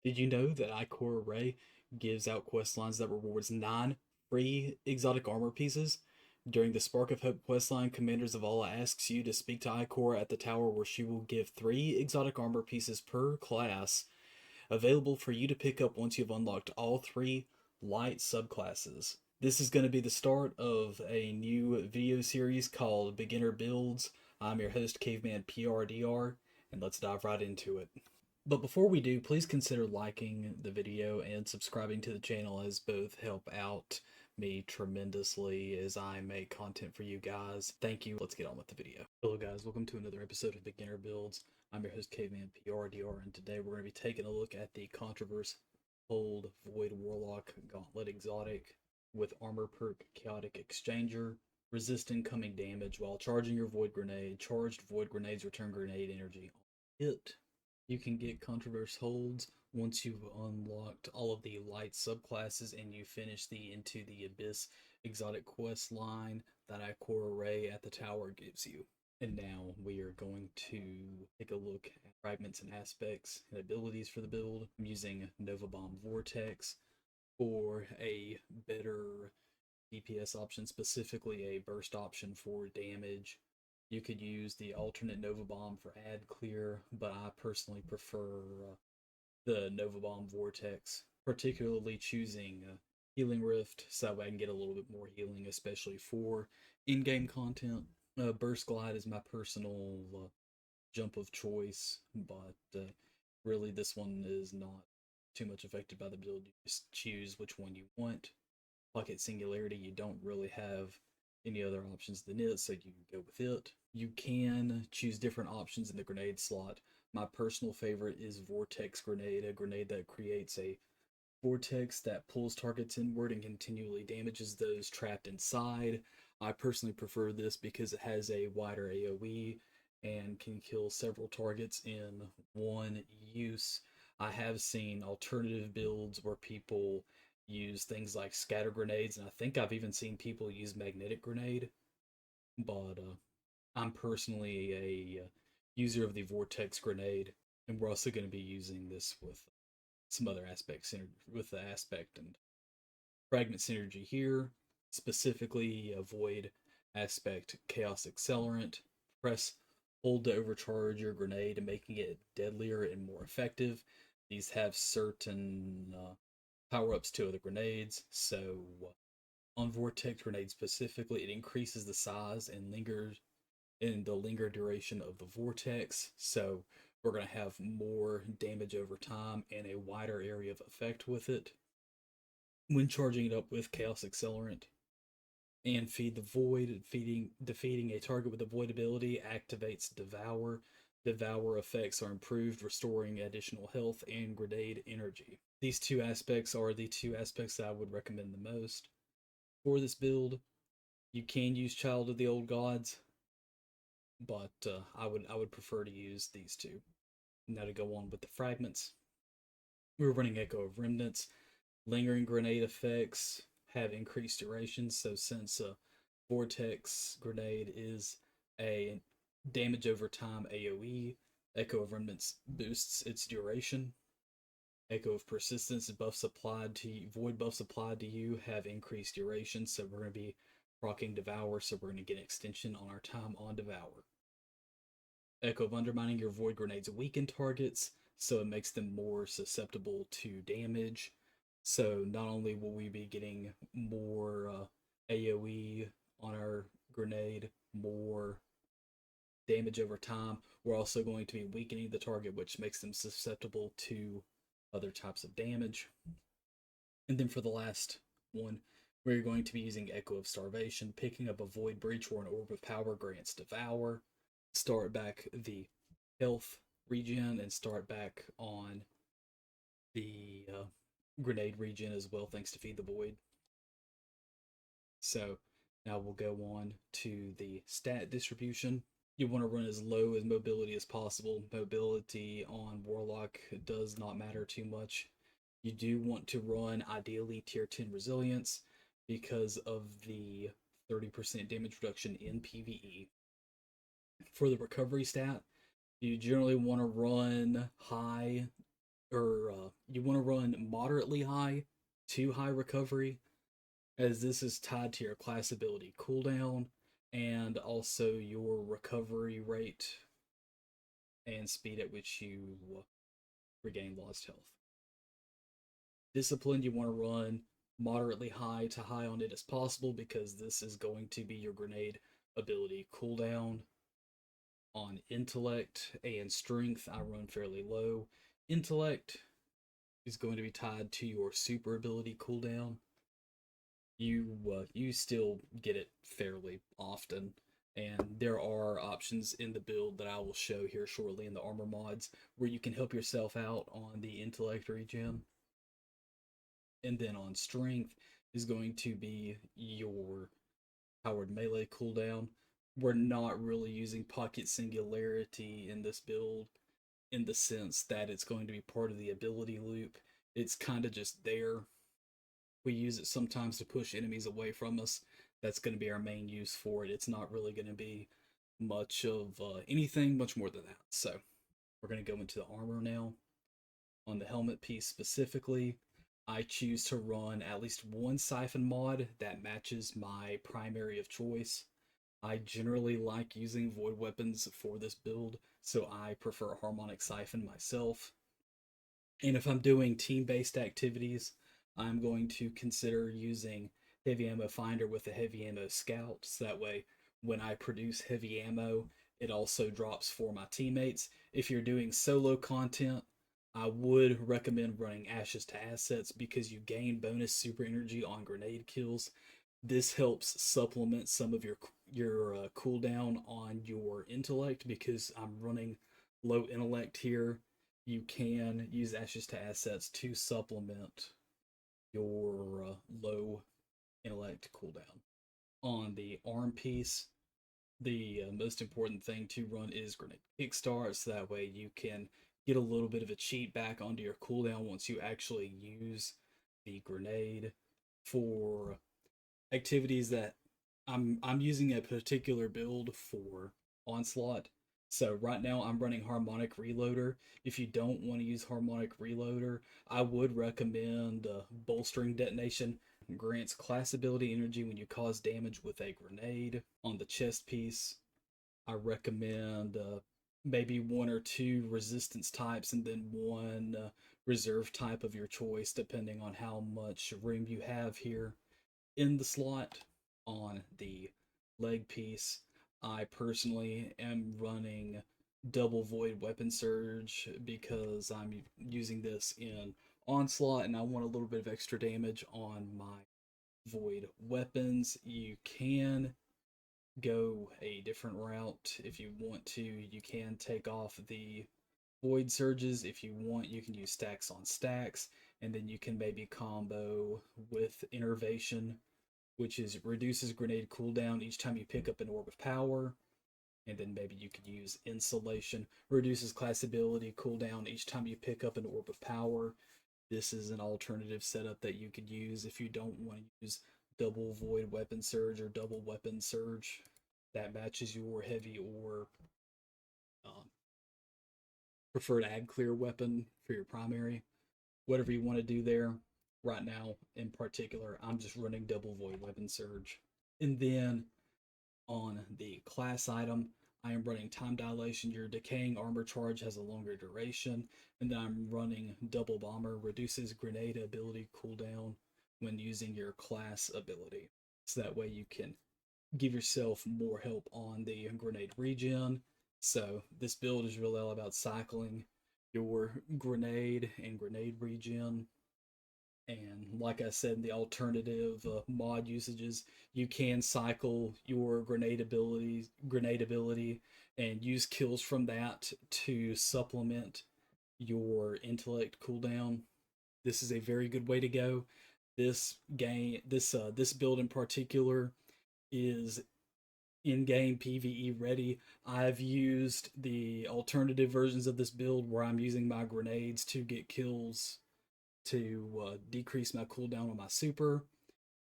Did you know that Ikora gives out quest lines that rewards 9 free exotic armor pieces? During the Spark of Hope questline, Commanders of Allah asks you to speak to Ikora at the tower where she will give 3 exotic armor pieces per class, available for you to pick up once you've unlocked all 3 light subclasses. This is going to be the start of a new video series called Beginner Builds. I'm your host, Caveman PRDR, and let's dive right into it. But before we do, please consider liking the video and subscribing to the channel, as both help out me tremendously as I make content for you guys. Thank you. Let's get on with the video. Hello guys, welcome to another episode of Beginner Builds. I'm your host Caveman PRDR, and today we're going to be taking a look at the Contraverse Hold Void Warlock Gauntlet Exotic with Armor Perk Chaotic Exchanger, resist incoming damage while charging your Void Grenade. Charged Void Grenades return grenade energy on hit. You can get Contraverse Holds once you've unlocked all of the light subclasses and you finish the Into the Abyss exotic quest line that Ikora at the tower gives you. And now we are going to take a look at fragments and aspects and abilities for the build. I'm using Nova Bomb Vortex for a better DPS option, specifically a burst option for damage. You could use the alternate Nova Bomb for ad clear, but I personally prefer the Nova Bomb Vortex, particularly choosing Healing Rift, so that way I can get a little bit more healing, especially for in-game content. Burst Glide is my personal jump of choice, but really this one is not too much affected by the build. You just choose which one you want. Pocket Singularity, you don't really have any other options than it, so you go with it. You can choose different options in the grenade slot. My personal favorite is Vortex Grenade, a grenade that creates a vortex that pulls targets inward and continually damages those trapped inside. I personally prefer this because it has a wider AoE and can kill several targets in one use. I have seen alternative builds where people use things like scatter grenades, and I think I've even seen people use magnetic grenade, but I'm personally a user of the vortex grenade, and we're also going to be using this with some other aspects with the aspect and fragment synergy here. Specifically, avoid aspect chaos accelerant. Press hold to overcharge your grenade, making it deadlier and more effective. These have certain power ups to other grenades, so on vortex grenade specifically, it increases the size and linger duration of the vortex, so we're going to have more damage over time and a wider area of effect with it. When charging it up with Chaos Accelerant and Feed the Void, defeating a target with a Void ability activates Devour. Devour effects are improved, restoring additional health and grenade energy. These two aspects are the two aspects that I would recommend the most for this build. You can use Child of the Old Gods, but I would prefer to use these two. Now to go on with the fragments, we're running Echo of Remnants. Lingering grenade effects have increased duration, so since a Vortex grenade is a damage over time AoE, Echo of Remnants boosts its duration. Echo of Persistence buffs applied to you, void buffs applied to you have increased duration, so we're going to be proccing Devour, so we're going to get an extension on our time on Devour. Echo of Undermining, your void grenades weaken targets, so it makes them more susceptible to damage. So not only will we be getting more AoE on our grenade, more damage over time, we're also going to be weakening the target, which makes them susceptible to other types of damage. And then for the last one, we're going to be using Echo of Starvation, picking up a Void Breach or an Orb of Power grants Devour, start back the health regen, and start back on the grenade regen as well, thanks to Feed the Void. So now we'll go on to the stat distribution. You want to run as low as mobility as possible. Mobility on Warlock does not matter too much. You do want to run ideally tier 10 resilience because of the 30% damage reduction in PvE. For the recovery stat, you generally want to run high or you want to run moderately high to high recovery, as this is tied to your class ability cooldown and also your recovery rate and speed at which you regain lost health. Discipline, you want to run moderately high to high on it as possible because this is going to be your grenade ability cooldown. On intellect and strength, I run fairly low. Intellect is going to be tied to your super ability cooldown. You still get it fairly often, and there are options in the build that I will show here shortly in the armor mods where you can help yourself out on the intellect regen. And then on strength is going to be your powered melee cooldown. We're not really using pocket singularity in this build in the sense that it's going to be part of the ability loop. It's kind of just there. We use it sometimes to push enemies away from us. That's going to be our main use for it. It's not really going to be much of anything much more than that. So we're going to go into the armor now. On the helmet piece specifically, I choose to run at least one siphon mod that matches my primary of choice. I generally like using void weapons for this build, so I prefer harmonic siphon myself. And if I'm doing team-based activities, I'm going to consider using heavy ammo finder with a heavy ammo scout, so that way when I produce heavy ammo, it also drops for my teammates. If you're doing solo content, I would recommend running Ashes to Assets because you gain bonus super energy on grenade kills. This helps supplement some of your cooldown on your intellect because I'm running low intellect here. You can use Ashes to Assets to supplement your low intellect cooldown. On the arm piece, the most important thing to run is grenade kickstart, so that way you can get a little bit of a cheat back onto your cooldown once you actually use the grenade for activities that I'm using a particular build for Onslaught. So right now I'm running Harmonic Reloader. If you don't want to use Harmonic Reloader, I would recommend Bolstering Detonation. Grants class ability energy when you cause damage with a grenade. On the chest piece, I recommend maybe one or two resistance types and then one reserve type of your choice, depending on how much room you have here in the slot. On the leg piece, I personally am running double void weapon surge because I'm using this in Onslaught and I want a little bit of extra damage on my void weapons. You can go a different route if you want to. You can take off the void surges if you want. You can use stacks on stacks, and then you can maybe combo with innervation, which is reduces grenade cooldown each time you pick up an orb of power. And then maybe you could use insulation, reduces class ability cooldown each time you pick up an orb of power. This is an alternative setup that you could use if you don't want to use double void weapon surge or double weapon surge. That matches your heavy or um, preferred ad clear weapon for your primary. Whatever you want to do there. Right now, in particular, I'm just running double void weapon surge. And then on the class item, I am running time dilation. Your decaying armor charge has a longer duration. And then I'm running double bomber, reduces grenade ability cooldown when using your class ability. So that way you can give yourself more help on the grenade regen. So this build is really all about cycling your grenade and grenade regen. And like I said, the alternative mod usages, you can cycle your grenade ability, and use kills from that to supplement your intellect cooldown. This is a very good way to go. This build in particular is in-game PvE ready. I've used the alternative versions of this build where I'm using my grenades to get kills to decrease my cooldown on my super.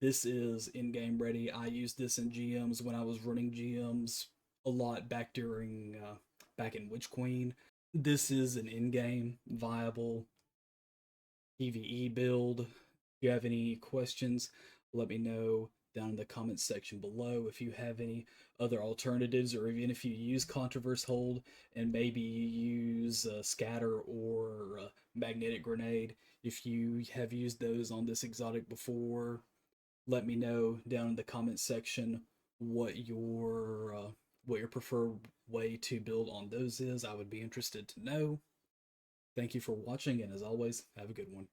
This is in-game ready. I used this in GMs when I was running GMs a lot back in Witch Queen. This is an in-game viable PvE build. If you have any questions, let me know down in the comments section below. If you have any other alternatives, or even if you use Contraverse Hold and maybe you use Scatter or Magnetic Grenade, if you have used those on this exotic before, let me know down in the comments section what your preferred way to build on those is. I would be interested to know. Thank you for watching, and as always, have a good one.